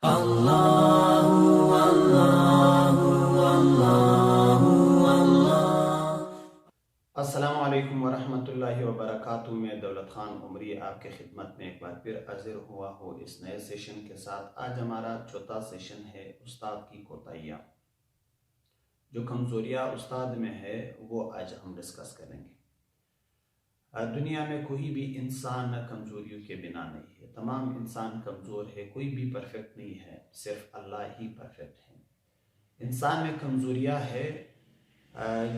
अल्लाहु अल्लाहु अल्लाहु अल्लाह। अस्सलामु अलैकुम वरहमतुल्लाहि वबरकातुहू। मैं दौलत खान उमरी आपके खिदमत में एक बार फिर हाजिर हुआ हूँ इस नए सेशन के साथ। आज हमारा चौथा सेशन है उस्ताद की कोताहियाँ। जो कमज़ोरियाँ उस्ताद में है वो आज हम डिस्कस करेंगे। दुनिया में कोई भी इंसान कमज़ोरियों के बिना नहीं है। तमाम इंसान कमज़ोर है, कोई भी परफेक्ट नहीं है, सिर्फ अल्लाह ही परफेक्ट है। इंसान में कमज़ोरियाँ है,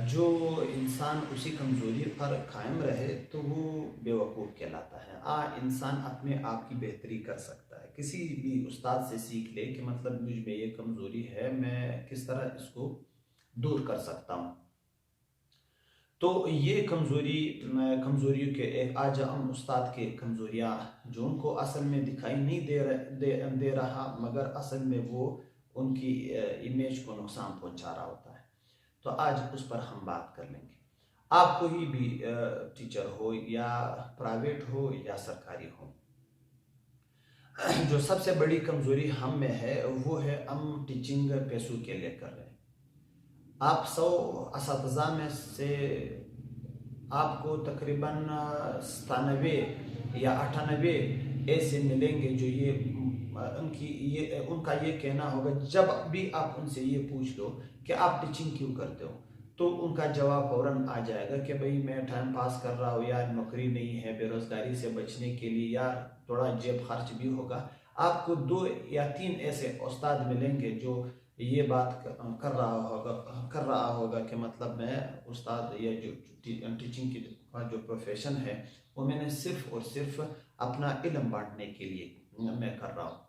जो इंसान उसी कमज़ोरी पर कायम रहे तो वो बेवकूफ़ कहलाता है। इंसान अपने आप की बेहतरी कर सकता है। किसी भी उस्ताद से सीख ले कि मतलब मुझ में ये कमज़ोरी है, मैं किस तरह इसको दूर कर सकता हूँ। तो ये कमज़ोरियों के एक आज हम उस्ताद के कमज़ोरियाँ जो उनको असल में दिखाई नहीं दे रहा, मगर असल में वो उनकी इमेज को नुकसान पहुँचा रहा होता है। तो आज उस पर हम बात कर लेंगे। आप कोई भी टीचर हो या प्राइवेट हो या सरकारी हो, जो सबसे बड़ी कमज़ोरी हम में है वो है हम टीचिंग पैसों के लिए कर रहे हैं। आप 100 असातिज़ा में से आपको तकरीबन 97 या 98 ऐसे मिलेंगे जो उनका ये कहना होगा, जब भी आप उनसे ये पूछ लो कि आप टीचिंग क्यों करते हो, तो उनका जवाब फौरन आ जाएगा कि भाई मैं टाइम पास कर रहा हूँ, यार नौकरी नहीं है, बेरोजगारी से बचने के लिए, यार थोड़ा जेब खर्च भी होगा। आपको 2 या 3 ऐसे उस्ताद मिलेंगे जो ये बात कर रहा होगा कि मतलब मैं उस्ताद या जो टीचिंग की का जो प्रोफेशन है वो मैंने सिर्फ और सिर्फ अपना इल्म बांटने के लिए मैं कर रहा हूँ।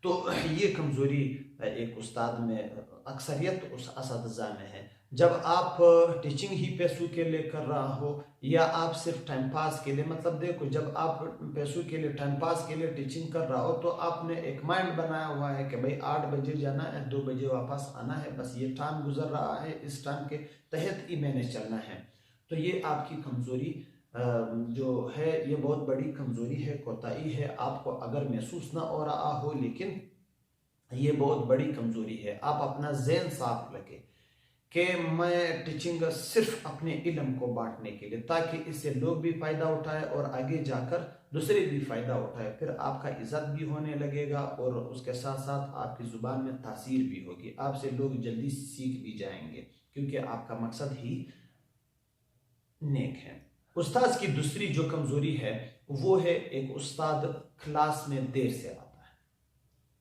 तो ये कमज़ोरी एक उस्ताद में अक्सरियत उस असातिज़ा में है। जब आप टीचिंग ही पैसों के लिए कर रहा हो या आप सिर्फ टाइम पास के लिए, मतलब देखो, जब आप पैसों के लिए टाइम पास के लिए टीचिंग कर रहा हो तो आपने एक माइंड बनाया हुआ है कि भाई 8 बजे जाना है, 2 बजे वापस आना है, बस ये टाइम गुजर रहा है, इस टाइम के तहत ही मैंने चलना है। तो ये आपकी कमज़ोरी जो है, ये बहुत बड़ी कमज़ोरी है, कोताही है। आपको अगर महसूस ना हो रहा हो, लेकिन ये बहुत बड़ी कमज़ोरी है। आप अपना ज़हन साफ रखें कि मैं टीचिंग सिर्फ अपने इल्म को बांटने के लिए, ताकि इससे लोग भी फ़ायदा उठाए और आगे जाकर दूसरे भी फ़ायदा उठाए, फिर आपका इज़्ज़त भी होने लगेगा और उसके साथ साथ आपकी ज़ुबान में तासीर भी होगी। आपसे लोग जल्दी सीख भी जाएंगे क्योंकि आपका मकसद ही नेक है। उस्ताद की दूसरी जो कमज़ोरी है वो है, एक उस्ताद क्लास में देर से आता है।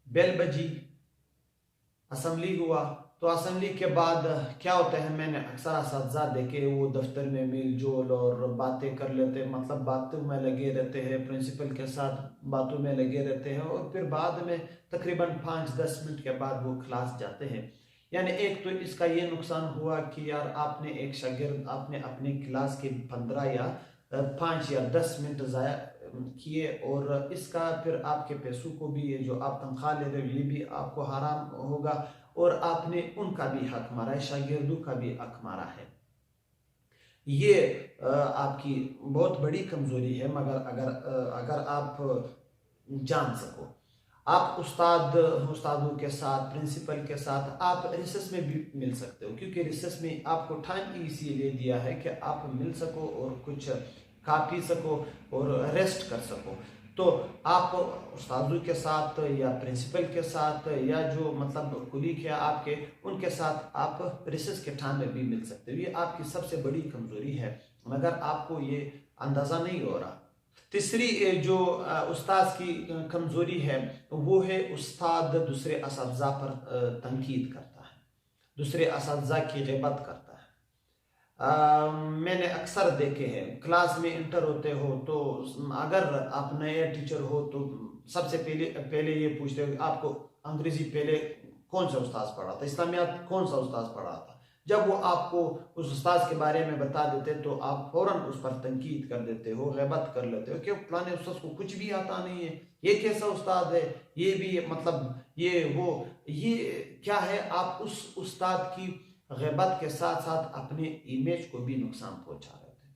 बेल बजी, असम्बली हुआ, तो असम्बली के बाद क्या होता है, मैंने अक्सर असातिज़ा देखे वो दफ्तर में मेल जोल और बातें कर लेते हैं, मतलब बातों में लगे रहते हैं, प्रिंसिपल के साथ बातों में लगे रहते हैं और फिर बाद में तकरीबन 5-10 मिनट के बाद वो क्लास जाते हैं। यानी एक तो इसका ये नुकसान हुआ कि यार आपने एक शागिर्द आपने अपनी क्लास के 15 या 5 या 10 मिनट ज़ाया किए, और इसका फिर आपके पैसों को भी, ये जो आप तनख्वाह ले रहे हो, ये भी आपको हराम होगा और आपने उनका भी हक मारा है, शागिर्दों का भी हक मारा है। ये आपकी बहुत बड़ी कमज़ोरी है, मगर अगर आप जान सको, आप उस्तादों के साथ, प्रिंसिपल के साथ आप रिसेस में भी मिल सकते हो, क्योंकि रिसेस में आपको टाइम इसीलिए दिया है कि आप मिल सको और कुछ खा पी सको और रेस्ट कर सको। तो आप उस्तादों के साथ या प्रिंसिपल के साथ या जो मतलब कुलीग है आपके, उनके साथ आप रिसेस के टाइम में भी मिल सकते हो। ये आपकी सबसे बड़ी कमज़ोरी है, मगर आपको ये अंदाज़ा नहीं हो रहा। तीसरी जो उस्ताद की कमज़ोरी है वो है, उस्ताद दूसरे असातिज़ा पर तनकीद करता है, दूसरे असातिज़ा की ग़िबत करता है। मैंने अक्सर देखे हैं, क्लास में इंटर होते हो तो अगर आप नए टीचर हो तो सबसे पहले ये पूछते हो आपको अंग्रेजी पहले कौन सा उस्ताद पढ़ा था, इस्लामियात कौन सा उस्ताद पढ़ा था। जब वो आपको उस उस्ताद के बारे में बता देते तो आप फौरन उस पर तनकीद कर देते हो, ग़िबत कर लेते हो कि फलाने उस्ताद को कुछ भी आता नहीं है, ये कैसा उस्ताद है, ये भी मतलब ये वो, ये क्या है। आप उस उस्ताद की ग़िबत के साथ साथ अपने इमेज को भी नुकसान पहुंचा रहे थे।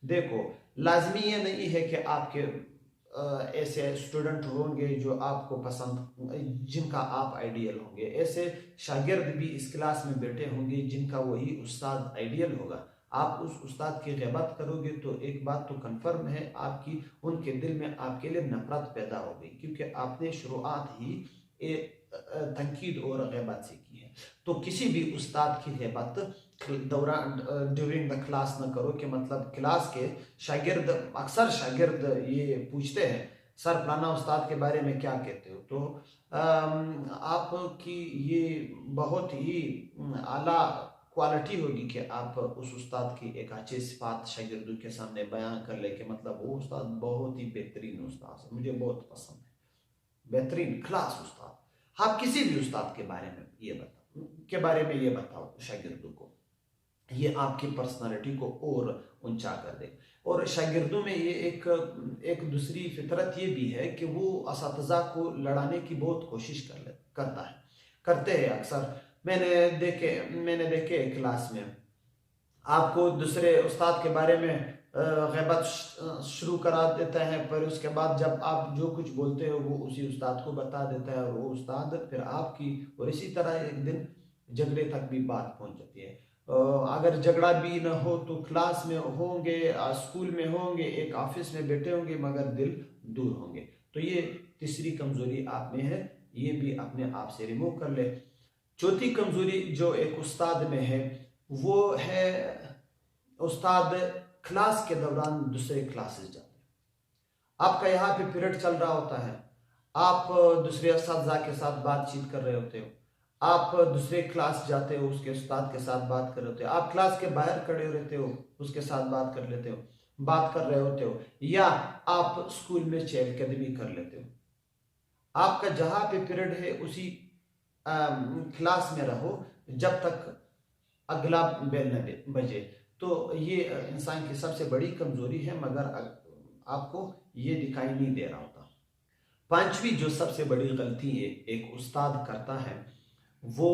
देखो, लाजमी ये नहीं है कि आपके ऐसे स्टूडेंट होंगे जो आपको पसंद, जिनका आप आइडियल होंगे। ऐसे शागिर्द भी इस क्लास में बैठे होंगे जिनका वही उस्ताद आइडियल होगा। आप उस उस्ताद की ग़िबत करोगे तो एक बात तो कन्फर्म है, आपकी उनके दिल में आपके लिए नफरत पैदा हो गई, क्योंकि आपने शुरुआत ही तनकीद और ग़िबत से की है। तो किसी भी उस्ताद की ग़िबत दौरान ड्यूरिंग द क्लास न करो, कि मतलब क्लास के शागिर्द, अक्सर शागिर्द ये पूछते हैं सर फलाना उस्ताद के बारे में क्या कहते हो। तो आपकी ये बहुत ही आला क्वालिटी होगी कि आप उस उस्ताद की एक अच्छी सिफात शागिर्दों के सामने बयान कर ले, कि मतलब वो उस्ताद बहुत ही बेहतरीन उस्ताद है, मुझे बहुत पसंद है, बेहतरीन क्लास उस्ताद। आप किसी भी उस्ताद के बारे में ये बताओ शागिर्दों को, ये आपकी पर्सनालिटी को और ऊंचा कर दे। और शागिर्दों में ये एक दूसरी फितरत ये भी है कि वो असातिज़ा को लड़ाने की बहुत कोशिश करते हैं अक्सर। मैंने देखे क्लास में आपको दूसरे उस्ताद के बारे में ग़िबत शुरू करा देता है, पर उसके बाद जब आप जो कुछ बोलते हो वो उसी उस्ताद को बता देता है, और वो उस्ताद फिर आपकी, और इसी तरह एक दिन झगड़े तक भी बात पहुंच जाती है। अगर झगड़ा भी न हो तो क्लास में होंगे, स्कूल में होंगे, एक ऑफिस में बैठे होंगे, मगर दिल दूर होंगे। तो ये तीसरी कमजोरी आप में है, ये भी अपने आप से रिमूव कर ले। चौथी कमजोरी जो एक उस्ताद में है वो है उस्ताद क्लास के दौरान दूसरे क्लासेस जाते हैं। आपका यहाँ पे पीरियड चल रहा होता है, आप दूसरे उस्ताद के साथ बातचीत कर रहे होते हो, आप दूसरे क्लास जाते हो, उसके उस्ताद के साथ बात कर रहे होते हो, आप क्लास के बाहर खड़े रहते हो, उसके साथ बात कर रहे होते हो, या आप स्कूल में चहलकदमी कर लेते हो। आपका जहाँ पे पीरियड है उसी क्लास में रहो जब तक अगला बेल न बजे। तो ये इंसान की सबसे बड़ी कमजोरी है, मगर आपको ये दिखाई नहीं दे रहा होता। पांचवी जो सबसे बड़ी गलती है एक उस्ताद करता है, वो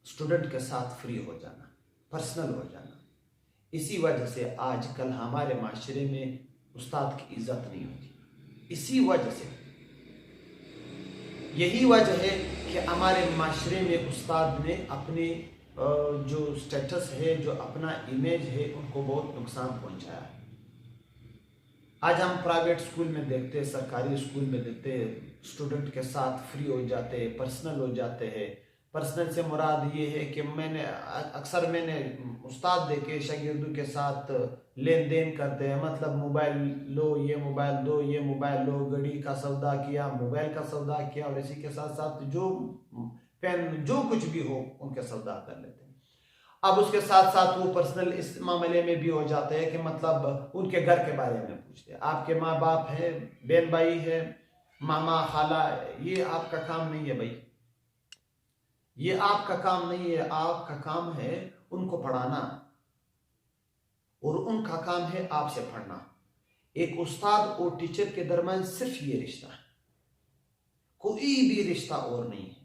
स्टूडेंट के साथ फ्री हो जाना, पर्सनल हो जाना। इसी वजह से आजकल हमारे माशरे में उस्ताद की इज्जत नहीं होती। इसी वजह से, यही वजह है कि हमारे माशरे में उस्ताद ने अपने जो स्टेटस है, जो अपना इमेज है, उनको बहुत नुकसान पहुंचाया है। आज हम प्राइवेट स्कूल में देखते हैं, सरकारी स्कूल में देखते हैं, स्टूडेंट के साथ फ्री हो जाते हैं, पर्सनल हो जाते हैं। पर्सनल से मुराद ये है कि मैंने उस्ताद देखे शागिर्दों के साथ लेन देन करते हैं, मतलब मोबाइल लो, ये मोबाइल दो, ये मोबाइल लो, घड़ी का सौदा किया, मोबाइल का सौदा किया, और इसी के साथ साथ जो पेन जो कुछ भी हो उनके सौदा कर लेते हैं। अब उसके साथ साथ वो पर्सनल इस मामले में भी हो जाते हैं कि मतलब उनके घर के बारे में पूछते हैं, आपके माँ बाप है, बहन भाई है, मामा खाला। ये आपका काम नहीं है भाई, ये आपका काम नहीं है। आपका काम है उनको पढ़ाना, और उनका काम है आपसे पढ़ना। एक उस्ताद और टीचर के दरमियान सिर्फ ये रिश्ता है, कोई भी रिश्ता और नहीं है।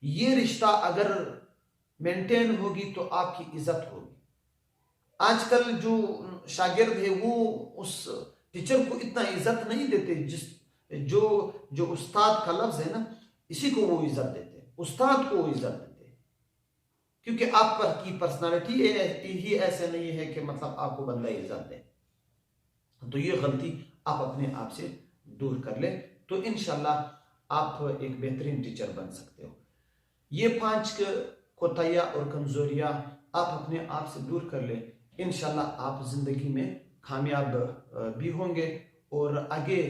ये रिश्ता अगर मेंटेन होगी तो आपकी इज्जत होगी। आजकल जो शागिर्द है वो उस टीचर को इतना इज्जत नहीं देते, जो उस्ताद का लफ्ज है ना, इसी को वो इज्जत देते हैं, उस्ताद को वो इज्जत देते हैं, क्योंकि आपकी पर्सनालिटी ही ऐसे नहीं है कि मतलब आपको बंदा इज्जत दे। तो ये गलती आप अपने आप से दूर कर ले, तो इंशाल्लाह आप एक बेहतरीन टीचर बन सकते हो। ये 5 कोताहियां और कमजोरियां आप अपने आप से दूर कर ले, इंशाल्लाह आप जिंदगी में कामयाब भी होंगे, और आगे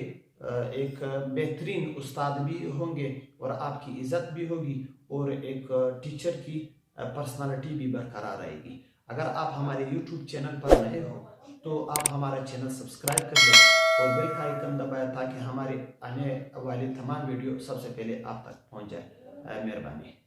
एक बेहतरीन उस्ताद भी होंगे, और आपकी इज्जत भी होगी, और एक टीचर की पर्सनालिटी भी बरकरार रहेगी। अगर आप हमारे YouTube चैनल पर नए हो तो आप हमारा चैनल सब्सक्राइब कर दें और बेल का आइकन दबाएं, ताकि हमारे आने वाले तमाम वीडियो सबसे पहले आप तक पहुंच जाए। मेहरबानी।